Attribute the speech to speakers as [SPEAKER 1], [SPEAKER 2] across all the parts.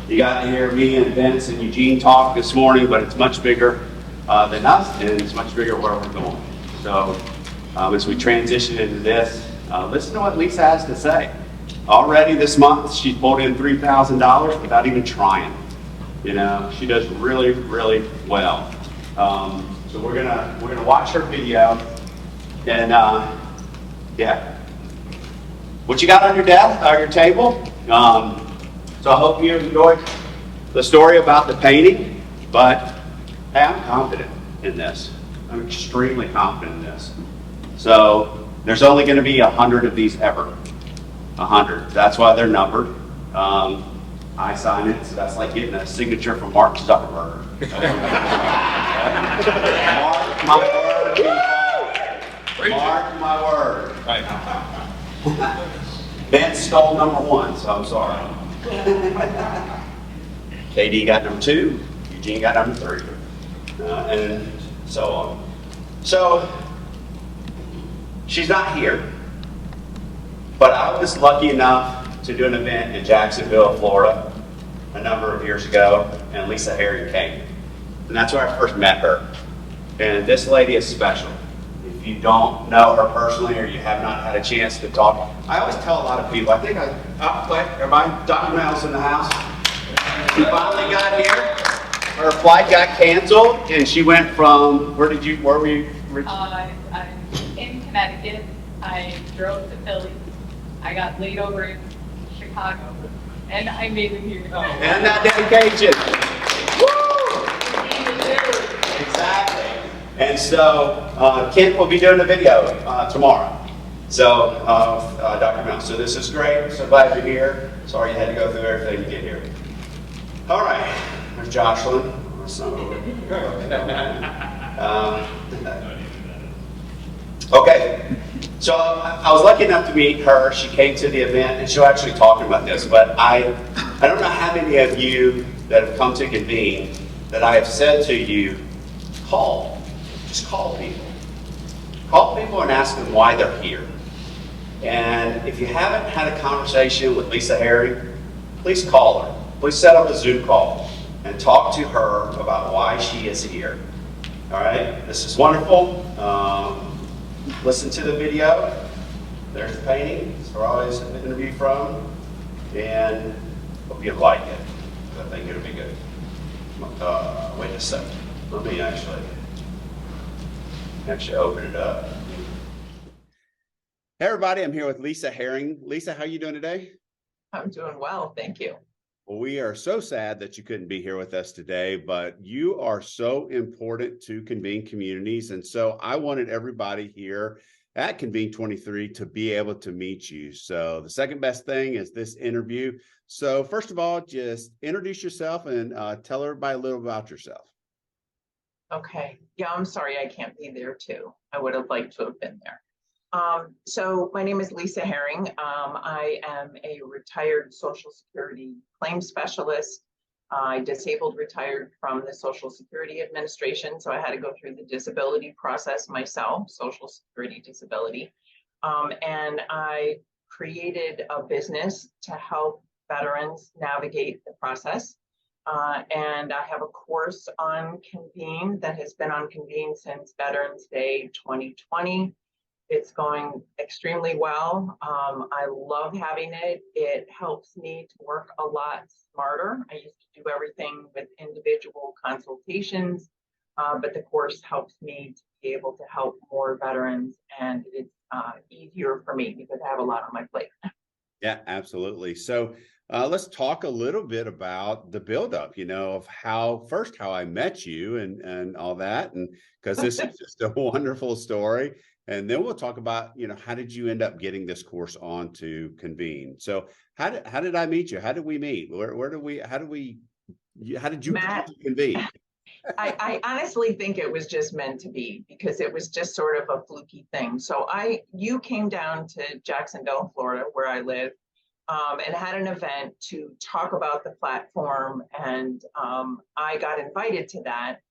[SPEAKER 1] You got to hear me and Vince and Eugene talk this morning, but it's much bigger than us, and it's much bigger where we're going. So as we transition into this, listen to what Lisa has to say. Already this month, she's pulled in $3,000 without even trying. You know, she does really, really well. So we're gonna watch her video, and yeah, what you got on your desk or your table? So I hope you enjoyed the story about the painting. But hey, I'm confident in this. I'm extremely confident in this. So there's only going to be 100 of these ever. 100. That's why they're numbered. I sign it, so that's like getting a signature from Mark Zuckerberg. Mark my word, people. Mark my word. Ben stole number 1, so I'm sorry. KD got number 2. Eugene got number 3. And so on. So, she's not here. But I was lucky enough to do an event in Jacksonville, Florida, a number of years ago, and Lisa Hiering came. And that's where I first met her. And this lady is special. If you don't know her personally or you have not had a chance to talk, I always tell a lot of people, everybody, Dr. Mel's in the house. She finally got here. Her flight got canceled, and she went from, where were you?
[SPEAKER 2] I'm in Connecticut. I drove to Philly. I got laid over in Chicago, and I made it here.
[SPEAKER 1] And that dedication. Woo! Exactly. And so Kent will be doing a video tomorrow. So Dr. Mel. So this is great. So glad you're here. Sorry you had to go through everything to get here. All right. There's Jocelyn. Okay. So I was lucky enough to meet her. She came to the event, and she'll actually talk about this. But I don't know how many of you that have come to convene that I have said to you, just call people. Call people and ask them why they're here. And if you haven't had a conversation with Lisa Hiering, please call her. Please set up a Zoom call and talk to her about why she is here. All right? This is wonderful. Listen to the video. There's the painting. It's where I always have the interview from. And hope you like it. I think it'll be good. Wait a second. Let me actually open it up. Hey everybody, I'm here with Lisa Hiering. Lisa, how are you doing today?
[SPEAKER 3] I'm doing well, thank you.
[SPEAKER 1] Well, we are so sad that you couldn't be here with us today, but you are so important to Convene Communities. And so I wanted everybody here at Convene 23 to be able to meet you. So the second best thing is this interview. So first of all, just introduce yourself and tell everybody a little about yourself.
[SPEAKER 3] Okay. Yeah, I'm sorry I can't be there too. I would have liked to have been there. So my name is Lisa Hiering. I am a retired Social Security claims specialist. I retired from the Social Security Administration, so I had to go through the disability process myself, Social Security disability. And I created a business to help veterans navigate the process. And I have a course on Convene that has been on Convene since Veterans Day 2020. It's going extremely well. I love having it. It helps me to work a lot smarter. I used to do everything with individual consultations, but the course helps me to be able to help more veterans, and it's easier for me because I have a lot on my plate.
[SPEAKER 1] Yeah, absolutely. So let's talk a little bit about the buildup, of how I met you and all that. And because this is just a wonderful story. And then we'll talk about, how did you end up getting this course on to Convene? So how did I meet you? How did we meet? How did you come to Convene?
[SPEAKER 3] I honestly think it was just meant to be, because it was just sort of a fluky thing. So you came down to Jacksonville, Florida, where I live, and had an event to talk about the platform. And I got invited to that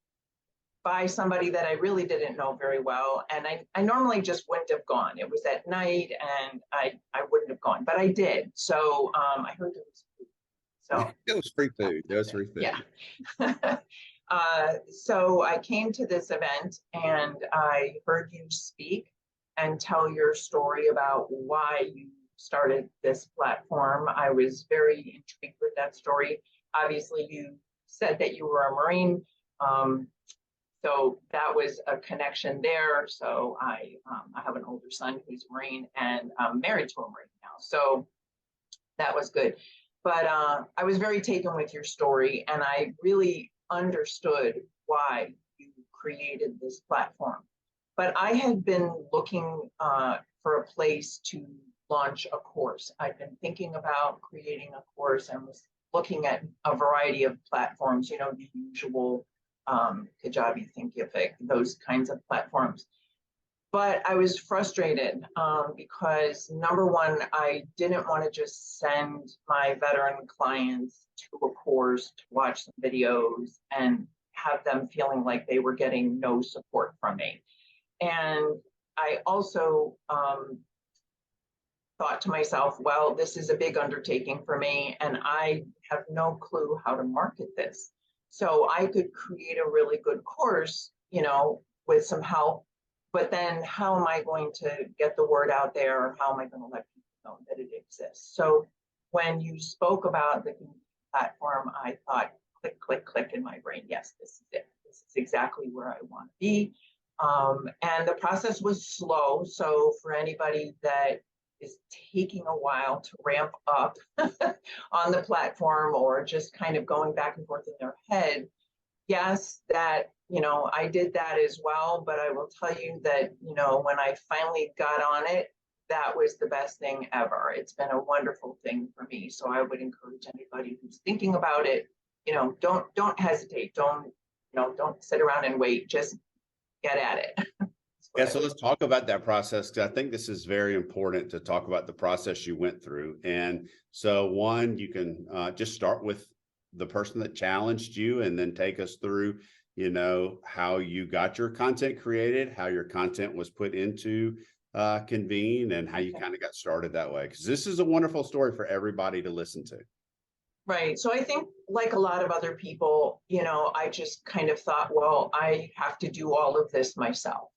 [SPEAKER 3] by somebody that I really didn't know very well. And I normally just wouldn't have gone. It was at night and I wouldn't have gone, but I did. So I heard there was food. So
[SPEAKER 4] It was free food. It was free food.
[SPEAKER 3] yeah. So I came to this event and I heard you speak and tell your story about why you started this platform. I was very intrigued with that story. Obviously, you said that you were a Marine. Um, so that was a connection there. So I have an older son who's a Marine and I'm married to a Marine now. So that was good. But I was very taken with your story and I really understood why you created this platform. But I had been looking for a place to launch a course. I've been thinking about creating a course and was looking at a variety of platforms, you know, the usual Kajabi, Thinkific, those kinds of platforms. But I was frustrated because number one, I didn't want to just send my veteran clients to a course to watch some videos and have them feeling like they were getting no support from me. And I also thought to myself, well, this is a big undertaking for me and I have no clue how to market this. So I could create a really good course, you know, with some help, but then how am I going to get the word out there? How am I going to let people know that it exists? So when you spoke about the platform, I thought, click, click, click in my brain. Yes, this is it. This is exactly where I want to be. And the process was slow. So for anybody that is taking a while to ramp up on the platform or just kind of going back and forth in their head, yes, that, you know, I did that as well. But I will tell you that, you know, when I finally got on it, that was the best thing ever. It's been a wonderful thing for me. So I would encourage anybody who's thinking about it, you know, don't hesitate. Don't sit around and wait. Just get at it.
[SPEAKER 4] Yeah, so let's talk about that process because I think this is very important to talk about the process you went through. And so one, you can just start with the person that challenged you and then take us through, you know, how you got your content created, how your content was put into Convene, and how you kind of got started that way. Because this is a wonderful story for everybody to listen to.
[SPEAKER 3] Right. So I think like a lot of other people, you know, I just kind of thought, well, I have to do all of this myself.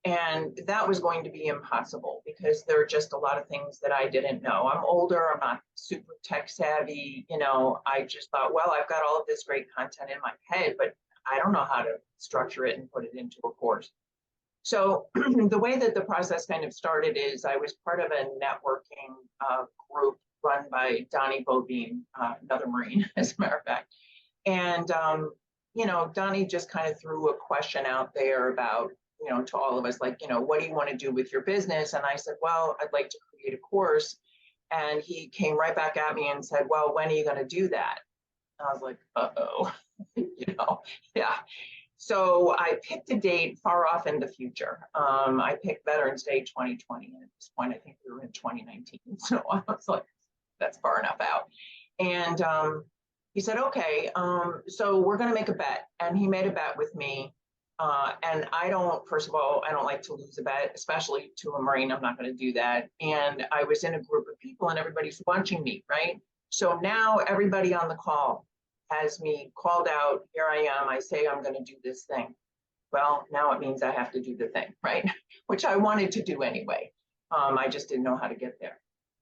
[SPEAKER 3] And that was going to be impossible because there are just a lot of things that I didn't know. I'm older, I'm not super tech savvy, you know, I just thought, well, I've got all of this great content in my head, but I don't know how to structure it and put it into a course. So the way that the process kind of started is I was part of a networking group run by Donnie Bobine, another Marine, as a matter of fact. And, you know, Donnie just kind of threw a question out there about, you know, to all of us, like, you know, what do you want to do with your business? And I said, well, I'd like to create a course. And he came right back at me and said, well, when are you going to do that? And I was like, uh-oh, you know, yeah. So I picked a date far off in the future. I picked Veterans Day 2020. And at this point, I think we were in 2019. So I was like, that's far enough out. And he said, okay, so we're going to make a bet. And he made a bet with me. And first of all, I don't like to lose a bet, especially to a Marine. I'm not going to do that. And I was in a group of people and everybody's watching me, right? So now everybody on the call has me called out. Here I am. I say I'm going to do this thing. Well, now it means I have to do the thing, right? Which I wanted to do anyway. I just didn't know how to get there.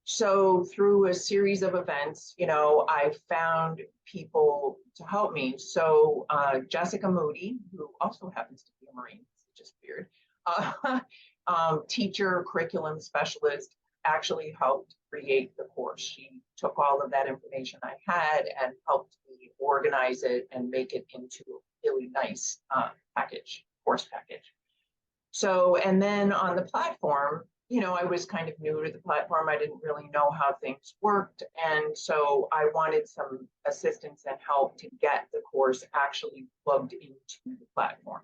[SPEAKER 3] So through a series of events, you know, I found people to help me. So Jessica Moody, who also happens to be a Marine, it's just weird, teacher, curriculum specialist, actually helped create the course. She took all of that information I had and helped me organize it and make it into a really nice course package. So, and then on the platform, you know, I was kind of new to the platform. I didn't really know how things worked. And so I wanted some assistance and help to get the course actually plugged into the platform.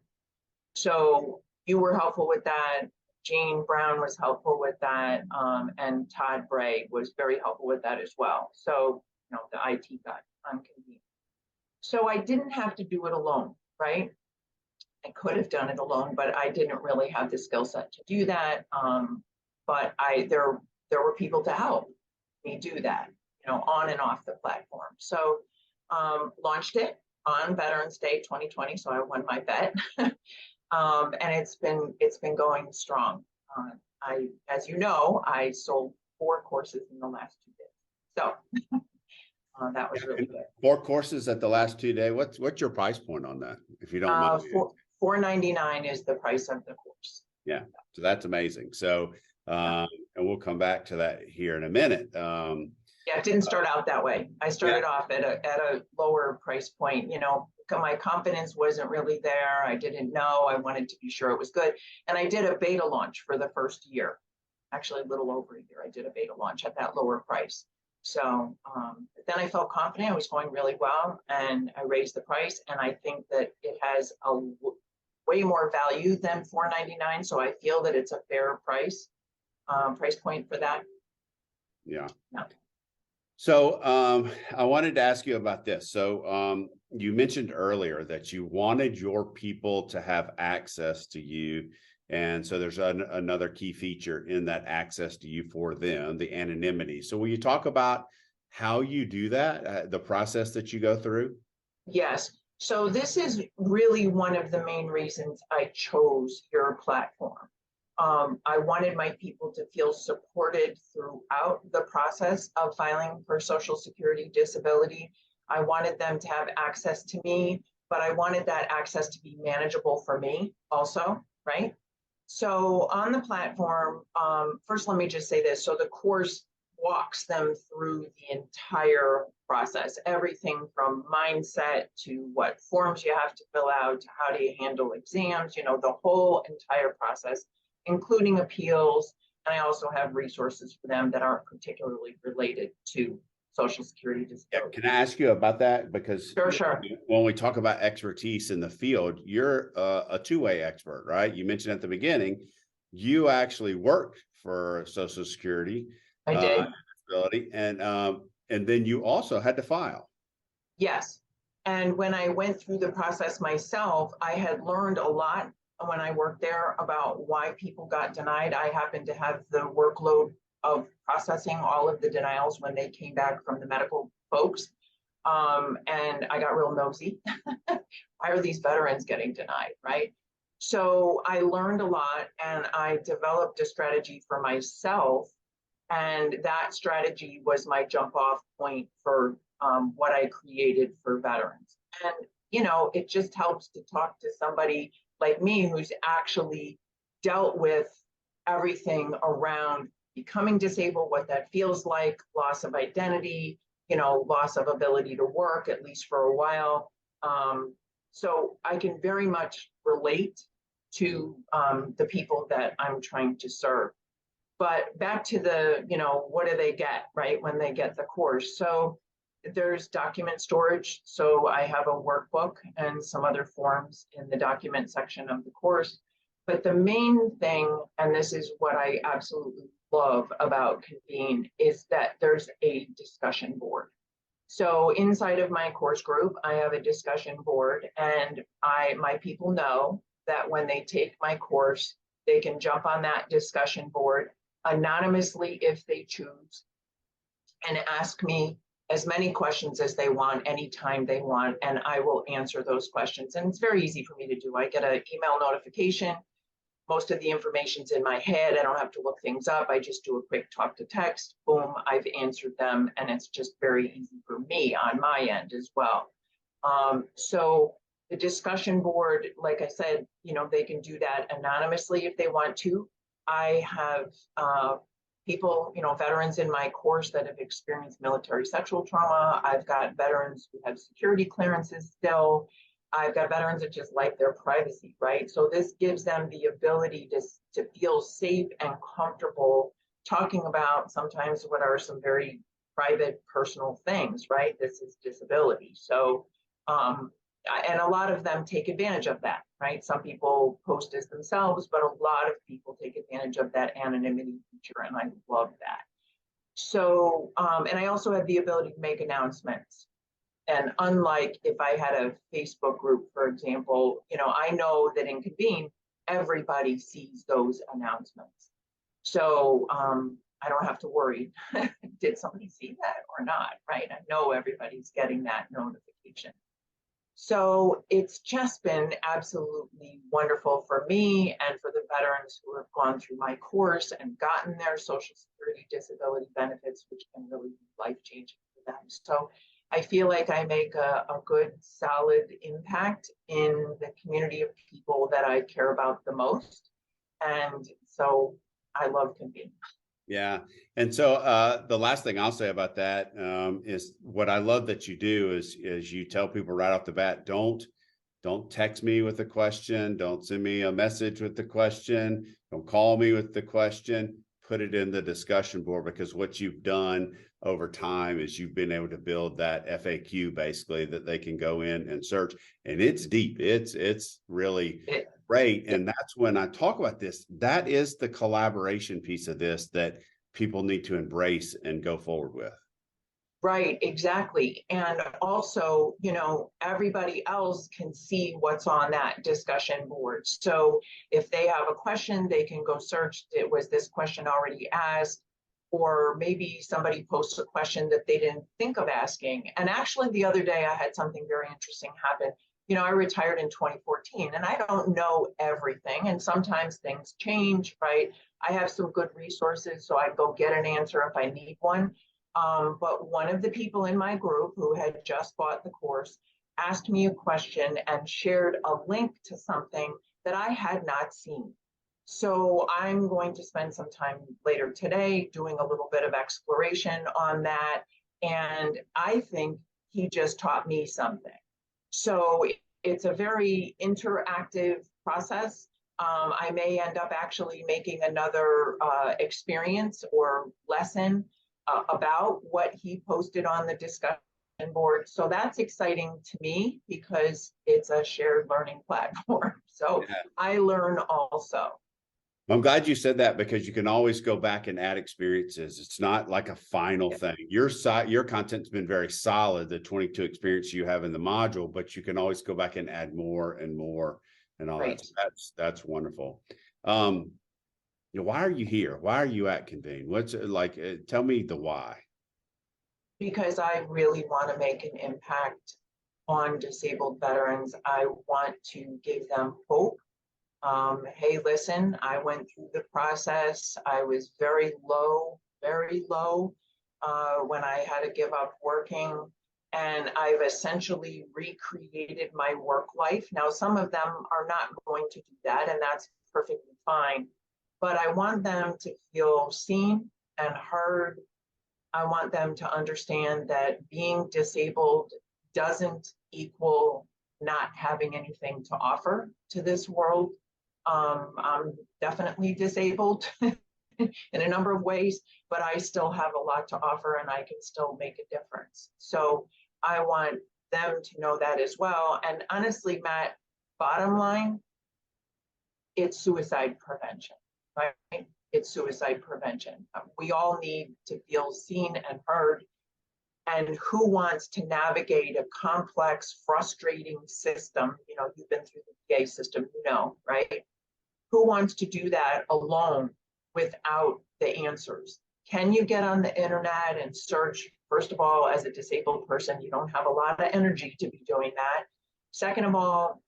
[SPEAKER 3] So you were helpful with that. Jane Brown was helpful with that. And Todd Bray was very helpful with that as well. So, you know, the IT guy on Convene. So I didn't have to do it alone, right? I could have done it alone, but I didn't really have the skill set to do that. But there were people to help me do that. on and off the platform. So launched it on Veterans Day 2020. So I won my bet. And it's been going strong. As you know, I sold 4 courses in the last 2 days. So that was really good.
[SPEAKER 4] 4 courses at the last 2 days. What's your price point on that, if you don't mind?
[SPEAKER 3] $4.99 is the price of the course.
[SPEAKER 4] Yeah, so that's amazing. So, and we'll come back to that here in a minute.
[SPEAKER 3] Yeah, it didn't start out that way. I started off at a lower price point. My confidence wasn't really there. I didn't know. I wanted to be sure it was good. And I did a beta launch for the first year, actually a little over a year. I did a beta launch at that lower price. So then I felt confident. It was going really well, and I raised the price. And I think that it has a way more value than $4.99. So I feel that it's a fair price point for that.
[SPEAKER 4] Yeah.
[SPEAKER 3] Yeah.
[SPEAKER 4] So I wanted to ask you about this. So you mentioned earlier that you wanted your people to have access to you. And so there's another key feature in that access to you for them, the anonymity. So will you talk about how you do that, the process that you go through?
[SPEAKER 3] Yes. So this is really one of the main reasons I chose your platform. I wanted my people to feel supported throughout the process of filing for Social Security disability. I wanted them to have access to me, but I wanted that access to be manageable for me also, right? So on the platform, first, let me just say this. So the course walks them through the entire process, everything from mindset to what forms you have to fill out, to how do you handle exams, the whole entire process, including appeals. And I also have resources for them that aren't particularly related to Social Security disability.
[SPEAKER 4] Yeah, can I ask you about that? Because
[SPEAKER 3] Sure.
[SPEAKER 4] When we talk about expertise in the field, you're a two-way expert, right? You mentioned at the beginning, you actually worked for Social Security.
[SPEAKER 3] I did.
[SPEAKER 4] And then you also had to file.
[SPEAKER 3] Yes. And when I went through the process myself, I had learned a lot when I worked there about why people got denied. I happened to have the workload of processing all of the denials when they came back from the medical folks. And I got real nosy. Why are these veterans getting denied, right? So I learned a lot, and I developed a strategy for myself. And that strategy was my jump off point for what I created for veterans. And, it just helps to talk to somebody like me who's actually dealt with everything around becoming disabled, what that feels like, loss of identity, loss of ability to work, at least for a while. So I can very much relate to the people that I'm trying to serve. But back to the, what do they get, right, when they get the course? So there's document storage. So I have a workbook and some other forms in the document section of the course. But the main thing, and this is what I absolutely love about Convene, is that there's a discussion board. So inside of my course group, I have a discussion board, and my people know that when they take my course, they can jump on that discussion board anonymously if they choose, and ask me as many questions as they want, anytime they want, and I will answer those questions. And it's very easy for me to do. I get an email notification. Most of the information's in my head. I don't have to look things up. I just do a quick talk to text. Boom, I've answered them. And it's just very easy for me on my end as well. So the discussion board, like I said, they can do that anonymously if they want to. I have people, veterans in my course that have experienced military sexual trauma. I've got veterans who have security clearances still. I've got veterans that just like their privacy, right? So this gives them the ability to feel safe and comfortable talking about sometimes what are some very private, personal things, right? This is disability. So, and a lot of them take advantage of that, right? Some people post as themselves, but a lot of people take advantage of that anonymity feature, and I love that. So, and I also have the ability to make announcements. And unlike if I had a Facebook group, for example, I know that in Convene, everybody sees those announcements. So I don't have to worry, did somebody see that or not, right? I know everybody's getting that notification. So it's just been absolutely wonderful for me and for the veterans who have gone through my course and gotten their Social Security disability benefits, which can really be life-changing for them. So I feel like I make a good, solid impact in the community of people that I care about the most. And so I love convening.
[SPEAKER 4] Yeah. And so the last thing I'll say about that is what I love that you do is you tell people right off the bat, don't text me with a question, don't send me a message with the question, don't call me with the question, put it in the discussion board, because what you've done over time is you've been able to build that FAQ basically that they can go in and search, and it's deep. It's really great. And that's when I talk about this, that is the collaboration piece of this that people need to embrace and go forward with.
[SPEAKER 3] Right, exactly. And also, you know, everybody else can see what's on that discussion board. So if they have a question, they can go search, was this question already asked? Or maybe somebody posts a question that they didn't think of asking. And actually the other day I had something very interesting happen. You know, I retired in 2014 and I don't know everything, and sometimes things change, right? I have some good resources, so I go get an answer if I need one. But one of the people in my group who had just bought the course asked me a question and shared a link to something that I had not seen. So I'm going to spend some time later today doing a little bit of exploration on that. And I think he just taught me something. So it's a very interactive process. I may end up actually making another experience or lesson about what he posted on the discussion board. So that's exciting to me because it's a shared learning platform. So yeah. I learn also.
[SPEAKER 4] I'm glad you said that, because you can always go back and add experiences. It's not like a final thing. Your content's been very solid, the 22 experience you have in the module, but you can always go back and add more and more and all that. That's wonderful. You know, why are you here? Why are you at Convene? What's like, tell me the why.
[SPEAKER 3] Because I really want to make an impact on disabled veterans. I want to give them hope. Hey, listen, I went through the process. I was very low when I had to give up working. And I've essentially recreated my work life. Now, some of them are not going to do that, and that's perfectly fine. But I want them to feel seen and heard. I want them to understand that being disabled doesn't equal not having anything to offer to this world. I'm definitely disabled in a number of ways, but I still have a lot to offer and I can still make a difference. So I want them to know that as well. And honestly, Matt, bottom line, it's suicide prevention, right? It's suicide prevention. We all need to feel seen and heard. And who wants to navigate a complex, frustrating system? You know, you've been through the VA system, you know, right? Who wants to do that alone without the answers? Can you get on the internet and search? First of all, as a disabled person, you don't have a lot of energy to be doing that. Second of all,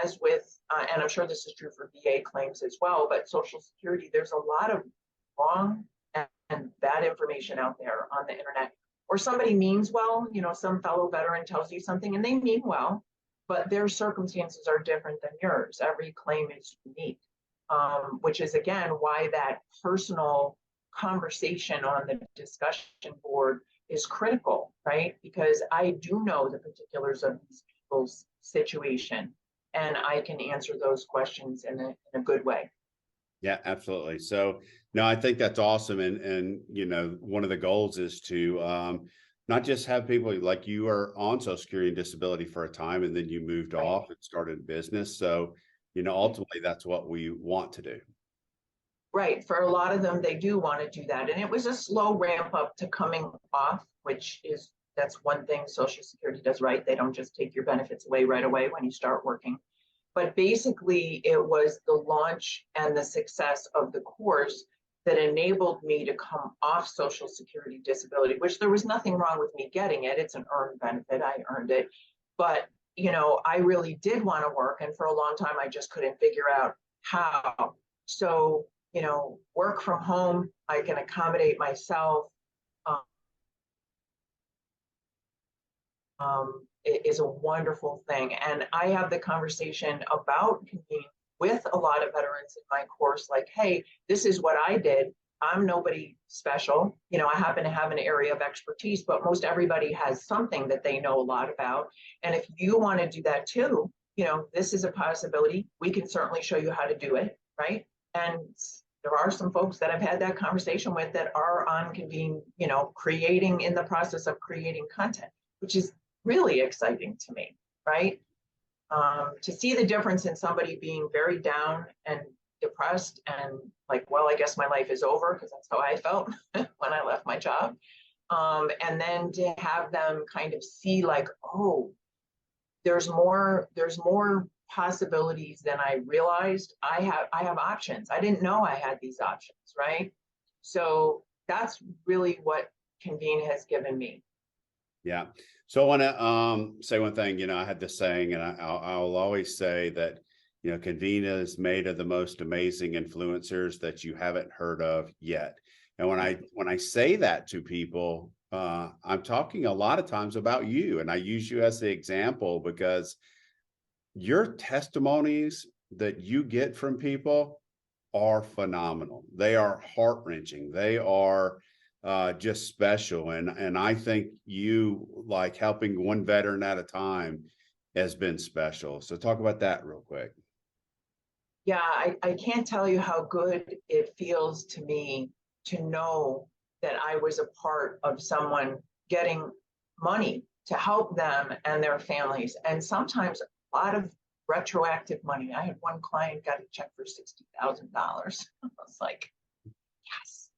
[SPEAKER 3] as with, and I'm sure this is true for VA claims as well, but Social Security, there's a lot of wrong and bad information out there on the internet. Or somebody means well, you know, some fellow veteran tells you something and they mean well, but their circumstances are different than yours. Every claim is unique, which is, again, why that personal conversation on the discussion board is critical, right? Because I do know the particulars of these people's situation, and I can answer those questions in a good way.
[SPEAKER 4] Yeah, absolutely. So no, I think that's awesome. And, you know, one of the goals is to not just have people like you are on Social Security and disability for a time, and then you moved off and started a business. So, you know, ultimately that's what we want to do.
[SPEAKER 3] Right. For a lot of them, they do want to do that. And it was a slow ramp up to coming off, that's one thing Social Security does right. They don't just take your benefits away right away when you start working. But basically, it was the launch and the success of the course that enabled me to come off Social Security disability, which there was nothing wrong with me getting it. It's an earned benefit. I earned it. But, you know, I really did want to work. And for a long time, I just couldn't figure out how. So, you know, work from home, I can accommodate myself. It is a wonderful thing. And I have the conversation about convening with a lot of veterans in my course, like, hey, this is what I did. I'm nobody special. You know, I happen to have an area of expertise, but most everybody has something that they know a lot about. And if you want to do that too, you know, this is a possibility. We can certainly show you how to do it, right? And there are some folks that I've had that conversation with that are on Convene, you know, creating, in the process of creating content, which is really exciting to me, right? To see the difference in somebody being very down and depressed and like, well, I guess my life is over, because that's how I felt when I left my job. And then to have them kind of see like, oh, there's more possibilities than I realized. I have options. I didn't know I had these options, right? So that's really what Convene has given me.
[SPEAKER 4] Yeah. So I want to say one thing. You know, I had this saying, and I'll always say that, you know, Convene is made of the most amazing influencers that you haven't heard of yet. And when I say that to people, I'm talking a lot of times about you, and I use you as the example because your testimonies that you get from people are phenomenal. They are heart-wrenching. They are just special. And I think you, like, helping one veteran at a time has been special. So talk about that real quick.
[SPEAKER 3] Yeah, I can't tell you how good it feels to me to know that I was a part of someone getting money to help them and their families. And sometimes a lot of retroactive money. I had one client got a check for $60,000. I was like, yes.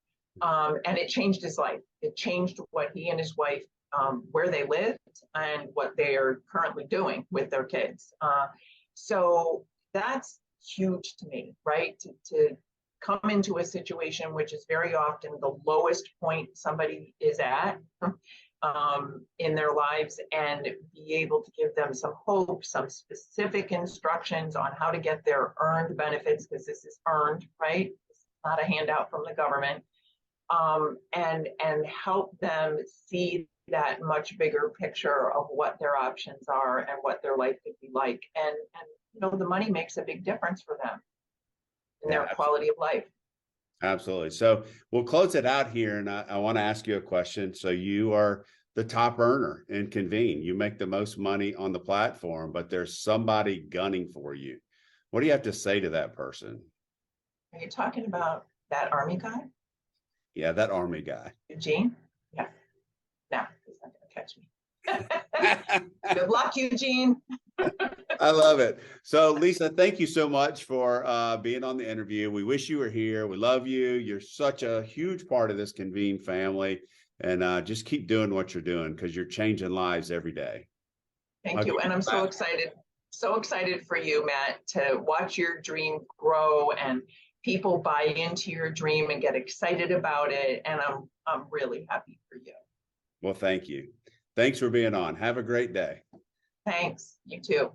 [SPEAKER 3] And it changed his life. It changed what he and his wife, where they lived and what they are currently doing with their kids. So that's huge to me, right? To come into a situation which is very often the lowest point somebody is at in their lives, and be able to give them some hope, some specific instructions on how to get their earned benefits, because this is earned, right? It's not a handout from the government. And help them see that much bigger picture of what their options are and what their life could be like. And you know, the money makes a big difference for them in their quality of life.
[SPEAKER 4] Absolutely. So we'll close it out here. And I want to ask you a question. So you are the top earner in Convene. You make the most money on the platform, but there's somebody gunning for you. What do you have to say to that person?
[SPEAKER 3] Are you talking about that Army guy?
[SPEAKER 4] Yeah, that Army guy.
[SPEAKER 3] Eugene? Yeah. No, he's not going to catch me. Good luck, Eugene.
[SPEAKER 4] I love it. So Lisa, thank you so much for being on the interview. We wish you were here. We love you. You're such a huge part of this Convene family, and just keep doing what you're doing, because you're changing lives every day.
[SPEAKER 3] Thank you. And I'm so excited for you, Matt, to watch your dream grow and people buy into your dream and get excited about it. And I'm really happy for you.
[SPEAKER 4] Well, thank you. Thanks for being on. Have a great day.
[SPEAKER 3] Thanks. You too.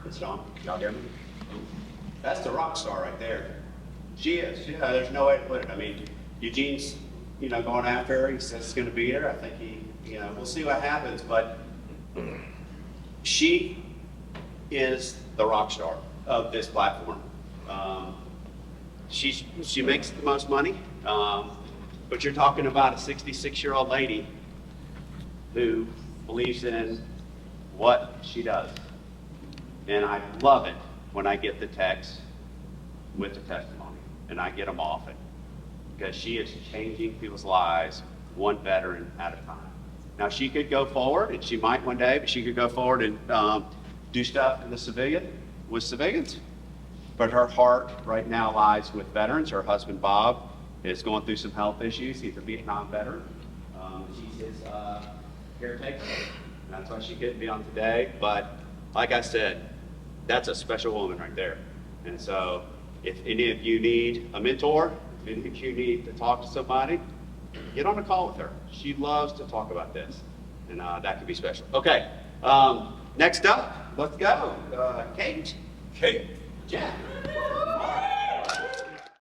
[SPEAKER 1] It's on. Y'all hear me? That's the rock star right there. She is. Yeah, there's no way to put it. I mean, Eugene's, you know, going after her. He says it's going to be her. I think you know, we'll see what happens. But she is the rock star of this platform. She makes the most money. But you're talking about a 66-year-old lady who believes in what she does. And I love it when I get the text with the testimony, and I get them often, because she is changing people's lives one veteran at a time. Now, she could go forward, and she might one day, but she could go forward and do stuff in the with civilians. But her heart right now lies with veterans. Her husband, Bob, is going through some health issues. He's a Vietnam veteran. She's his caretaker. That's why she couldn't be on today. But like I said, That's a special woman right there. And so if any of you need a mentor, if any of you need to talk to somebody, get on a call with her. She loves to talk about this, and that could be special. Okay, next up, let's go. Kate.
[SPEAKER 5] Kate.
[SPEAKER 1] Jack.